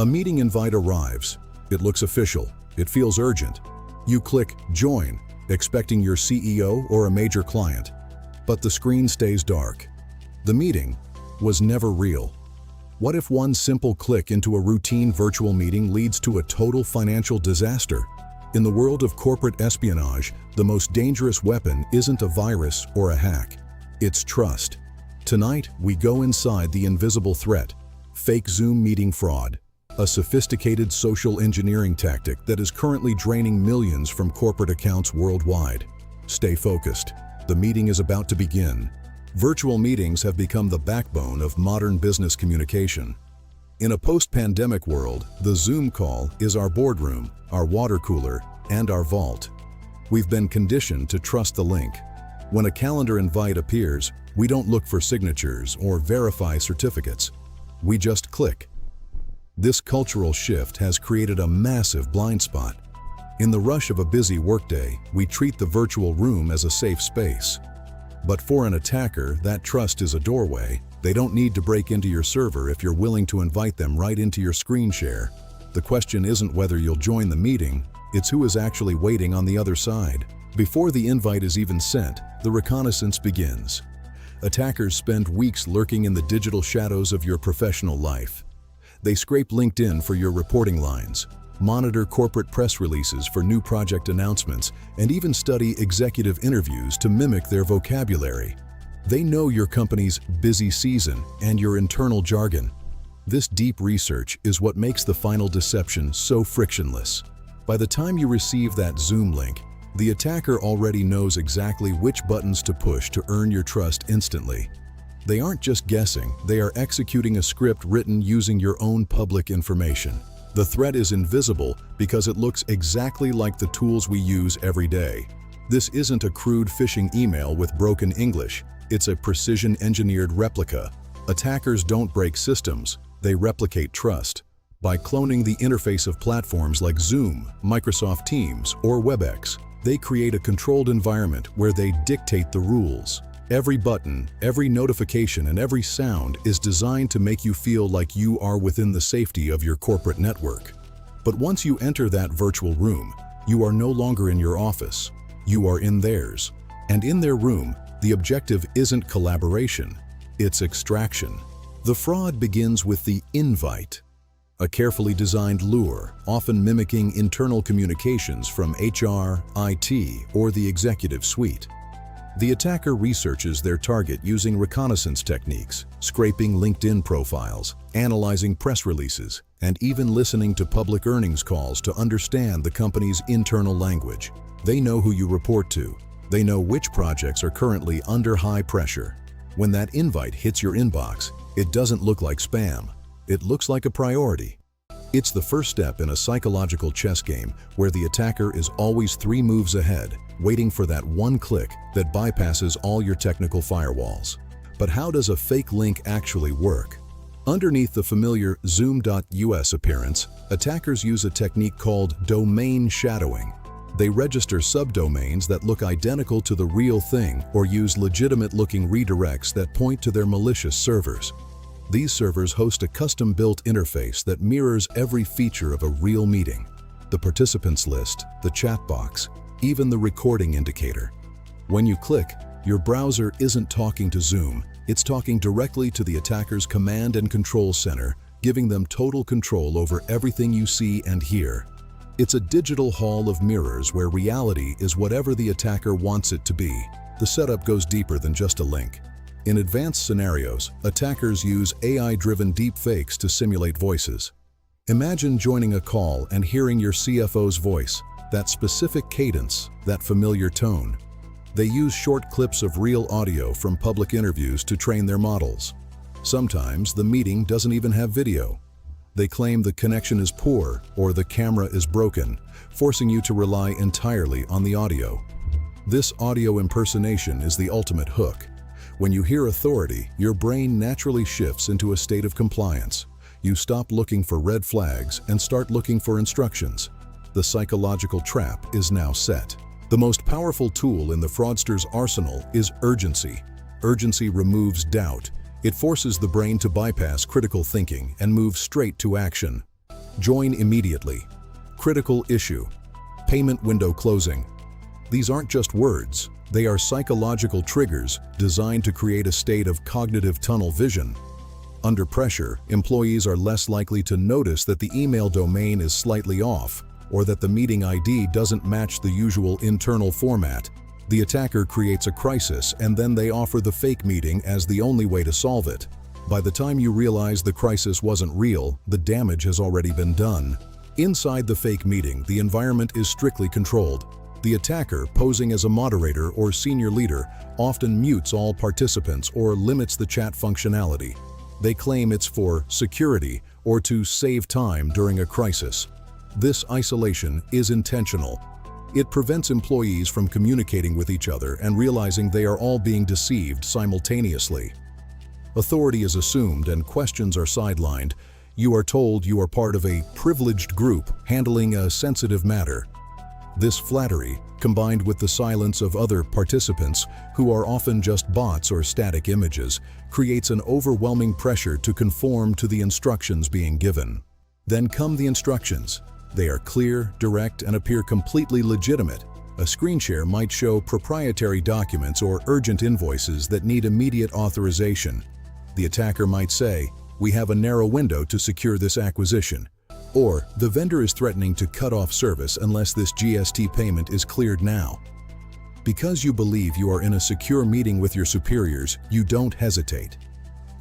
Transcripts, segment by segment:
A meeting invite arrives. It looks official. It feels urgent. You click Join, expecting your CEO or a major client. But the screen stays dark. The meeting was never real. What if one simple click into a routine virtual meeting leads to a total financial disaster? In the world of corporate espionage, the most dangerous weapon isn't a virus or a hack. It's trust. Tonight, we go inside the invisible threat, fake Zoom meeting fraud, a sophisticated social engineering tactic that is currently draining millions from corporate accounts worldwide. Stay focused. The meeting is about to begin. Virtual meetings have become the backbone of modern business communication. In a post-pandemic world, the Zoom call is our boardroom, our water cooler, and our vault. We've been conditioned to trust the link. When a calendar invite appears, we don't look for signatures or verify certificates. We just click. This cultural shift has created a massive blind spot. In the rush of a busy workday, we treat the virtual room as a safe space. But for an attacker, that trust is a doorway. They don't need to break into your server if you're willing to invite them right into your screen share. The question isn't whether you'll join the meeting, it's who is actually waiting on the other side. Before the invite is even sent, the reconnaissance begins. Attackers spend weeks lurking in the digital shadows of your professional life. They scrape LinkedIn for your reporting lines, monitor corporate press releases for new project announcements, and even study executive interviews to mimic their vocabulary. They know your company's busy season and your internal jargon. This deep research is what makes the final deception so frictionless. By the time you receive that Zoom link, the attacker already knows exactly which buttons to push to earn your trust instantly. They aren't just guessing, they are executing a script written using your own public information. The threat is invisible because it looks exactly like the tools we use every day. This isn't a crude phishing email with broken English. It's a precision-engineered replica. Attackers don't break systems, they replicate trust. By cloning the interface of platforms like Zoom, Microsoft Teams, or WebEx, they create a controlled environment where they dictate the rules. Every button, every notification, and every sound is designed to make you feel like you are within the safety of your corporate network. But once you enter that virtual room, you are no longer in your office. You are in theirs. And in their room, the objective isn't collaboration, it's extraction. The fraud begins with the invite, a carefully designed lure, often mimicking internal communications from HR, IT, or the executive suite. The attacker researches their target using reconnaissance techniques, scraping LinkedIn profiles, analyzing press releases, and even listening to public earnings calls to understand the company's internal language. They know who you report to. They know which projects are currently under high pressure. When that invite hits your inbox, it doesn't look like spam. It looks like a priority. It's the first step in a psychological chess game where the attacker is always 3 moves ahead, waiting for that one click that bypasses all your technical firewalls. But how does a fake link actually work? Underneath the familiar Zoom.us appearance, attackers use a technique called domain shadowing. They register subdomains that look identical to the real thing or use legitimate-looking redirects that point to their malicious servers. These servers host a custom-built interface that mirrors every feature of a real meeting: the participants list, the chat box, even the recording indicator. When you click, your browser isn't talking to Zoom, it's talking directly to the attacker's command and control center, giving them total control over everything you see and hear. It's a digital hall of mirrors where reality is whatever the attacker wants it to be. The setup goes deeper than just a link. In advanced scenarios, attackers use AI-driven deepfakes to simulate voices. Imagine joining a call and hearing your CFO's voice, that specific cadence, that familiar tone. They use short clips of real audio from public interviews to train their models. Sometimes the meeting doesn't even have video. They claim the connection is poor or the camera is broken, forcing you to rely entirely on the audio. This audio impersonation is the ultimate hook. When you hear authority, your brain naturally shifts into a state of compliance. You stop looking for red flags and start looking for instructions. The psychological trap is now set. The most powerful tool in the fraudster's arsenal is urgency. Urgency removes doubt. It forces the brain to bypass critical thinking and move straight to action. Join immediately. Critical issue. Payment window closing. These aren't just words. They are psychological triggers designed to create a state of cognitive tunnel vision. Under pressure, employees are less likely to notice that the email domain is slightly off or that the meeting ID doesn't match the usual internal format. The attacker creates a crisis and then they offer the fake meeting as the only way to solve it. By the time you realize the crisis wasn't real, the damage has already been done. Inside the fake meeting, the environment is strictly controlled. The attacker, posing as a moderator or senior leader, often mutes all participants or limits the chat functionality. They claim it's for security or to save time during a crisis. This isolation is intentional. It prevents employees from communicating with each other and realizing they are all being deceived simultaneously. Authority is assumed and questions are sidelined. You are told you are part of a privileged group handling a sensitive matter. This flattery, combined with the silence of other participants, who are often just bots or static images, creates an overwhelming pressure to conform to the instructions being given. Then come the instructions. They are clear, direct, and appear completely legitimate. A screen share might show proprietary documents or urgent invoices that need immediate authorization. The attacker might say, "We have a narrow window to secure this acquisition." Or, "The vendor is threatening to cut off service unless this GST payment is cleared now." Because you believe you are in a secure meeting with your superiors, you don't hesitate.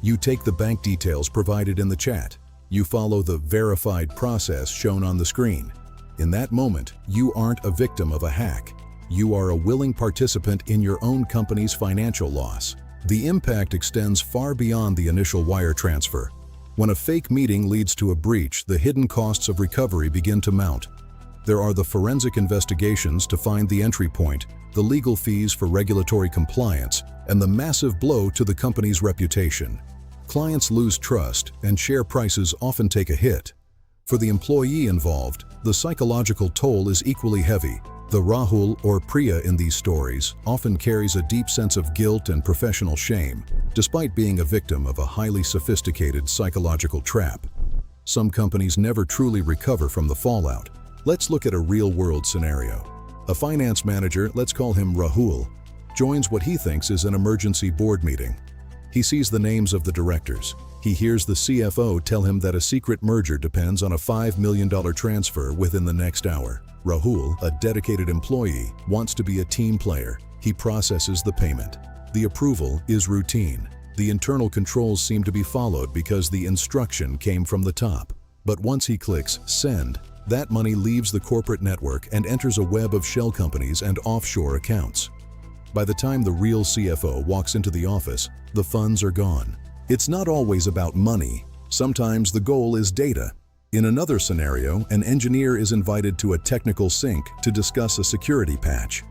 You take the bank details provided in the chat. You follow the verified process shown on the screen. In that moment, you aren't a victim of a hack. You are a willing participant in your own company's financial loss. The impact extends far beyond the initial wire transfer. When a fake meeting leads to a breach, the hidden costs of recovery begin to mount. There are the forensic investigations to find the entry point, the legal fees for regulatory compliance, and the massive blow to the company's reputation. Clients lose trust, and share prices often take a hit. For the employee involved, the psychological toll is equally heavy. The Rahul or Priya in these stories often carries a deep sense of guilt and professional shame, despite being a victim of a highly sophisticated psychological trap. Some companies never truly recover from the fallout. Let's look at a real-world scenario. A finance manager, let's call him Rahul, joins what he thinks is an emergency board meeting. He sees the names of the directors. He hears the CFO tell him that a secret merger depends on a $5 million transfer within the next hour. Rahul, a dedicated employee, wants to be a team player. He processes the payment. The approval is routine. The internal controls seem to be followed because the instruction came from the top. But once he clicks send, that money leaves the corporate network and enters a web of shell companies and offshore accounts. By the time the real CFO walks into the office, the funds are gone. It's not always about money. Sometimes the goal is data. In another scenario, an engineer is invited to a technical sync to discuss a security patch.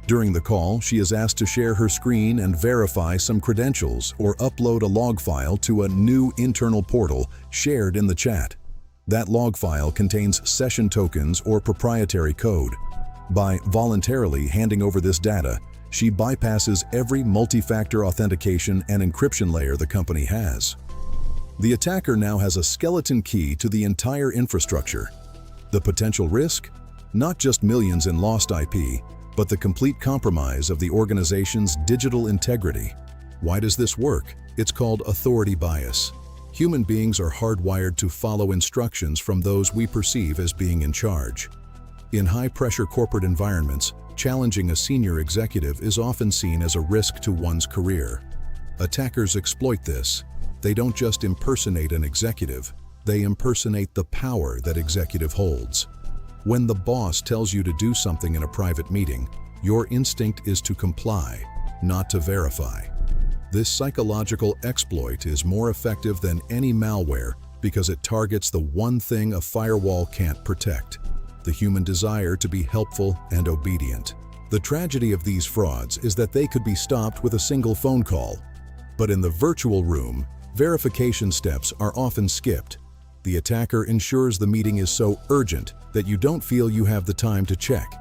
During the call, she is asked to share her screen and verify some credentials or upload a log file to a new internal portal shared in the chat. That log file contains session tokens or proprietary code. By voluntarily handing over this data, she bypasses every multi-factor authentication and encryption layer the company has. The attacker now has a skeleton key to the entire infrastructure. The potential risk? Not just millions in lost IP, but the complete compromise of the organization's digital integrity. Why does this work? It's called authority bias. Human beings are hardwired to follow instructions from those we perceive as being in charge. In high-pressure corporate environments, challenging a senior executive is often seen as a risk to one's career. Attackers exploit this. They don't just impersonate an executive, they impersonate the power that executive holds. When the boss tells you to do something in a private meeting, your instinct is to comply, not to verify. This psychological exploit is more effective than any malware because it targets the one thing a firewall can't protect: the human desire to be helpful and obedient. The tragedy of these frauds is that they could be stopped with a single phone call. But in the virtual room, verification steps are often skipped. The attacker ensures the meeting is so urgent that you don't feel you have the time to check.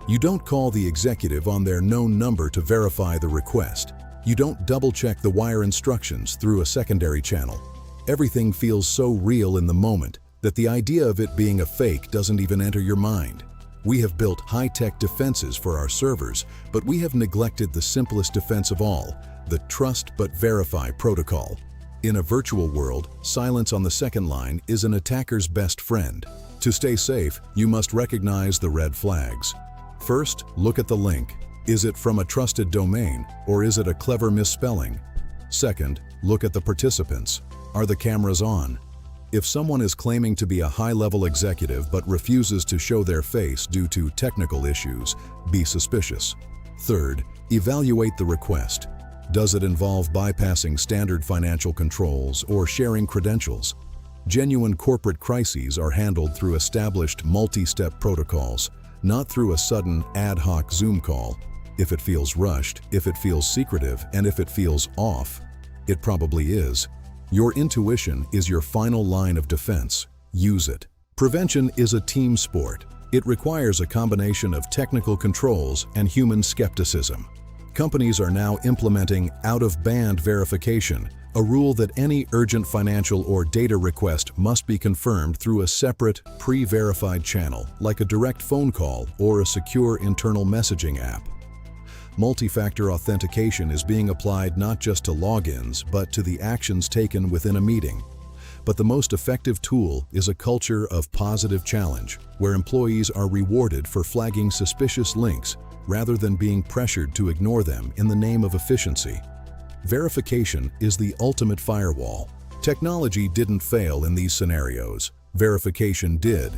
You don't call the executive on their known number to verify the request. You don't double-check the wire instructions through a secondary channel. Everything feels so real in the moment that the idea of it being a fake doesn't even enter your mind. We have built high-tech defenses for our servers, but we have neglected the simplest defense of all, the trust but verify protocol. In a virtual world, silence on the second line is an attacker's best friend. To stay safe, you must recognize the red flags. First, look at the link. Is it from a trusted domain, or is it a clever misspelling? Second, look at the participants. Are the cameras on? If someone is claiming to be a high-level executive but refuses to show their face due to technical issues, be suspicious. Third, evaluate the request. Does it involve bypassing standard financial controls or sharing credentials? Genuine corporate crises are handled through established multi-step protocols, not through a sudden ad hoc Zoom call. If it feels rushed, if it feels secretive, and if it feels off, it probably is. Your intuition is your final line of defense. Use it. Prevention is a team sport. It requires a combination of technical controls and human skepticism. Companies are now implementing out-of-band verification, a rule that any urgent financial or data request must be confirmed through a separate, pre-verified channel, like a direct phone call or a secure internal messaging app. Multi-factor authentication is being applied not just to logins, but to the actions taken within a meeting. But the most effective tool is a culture of positive challenge, where employees are rewarded for flagging suspicious links rather than being pressured to ignore them in the name of efficiency. Verification is the ultimate firewall. Technology didn't fail in these scenarios. Verification did.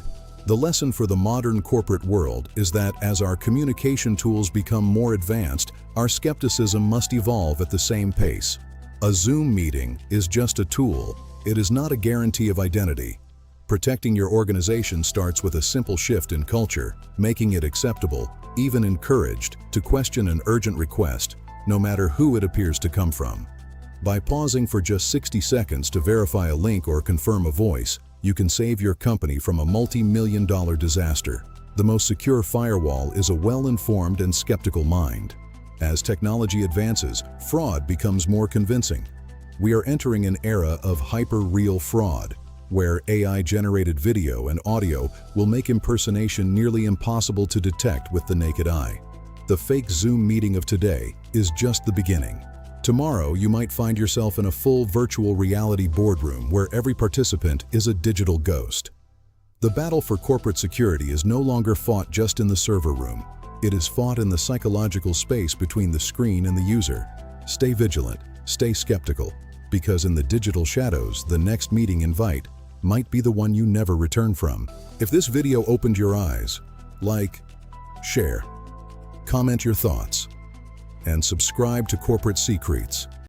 The lesson for the modern corporate world is that as our communication tools become more advanced, our skepticism must evolve at the same pace. A Zoom meeting is just a tool. It is not a guarantee of identity. Protecting your organization starts with a simple shift in culture, making it acceptable, even encouraged, to question an urgent request, no matter who it appears to come from. By pausing for just 60 seconds to verify a link or confirm a voice, you can save your company from a multi-million-dollar disaster. The most secure firewall is a well-informed and skeptical mind. As technology advances, fraud becomes more convincing. We are entering an era of hyper-real fraud, where AI-generated video and audio will make impersonation nearly impossible to detect with the naked eye. The fake Zoom meeting of today is just the beginning. Tomorrow, you might find yourself in a full virtual reality boardroom where every participant is a digital ghost. The battle for corporate security is no longer fought just in the server room. It is fought in the psychological space between the screen and the user. Stay vigilant, stay skeptical, because in the digital shadows, the next meeting invite might be the one you never return from. If this video opened your eyes, like, share, comment your thoughts, and subscribe to Corporate Secrets.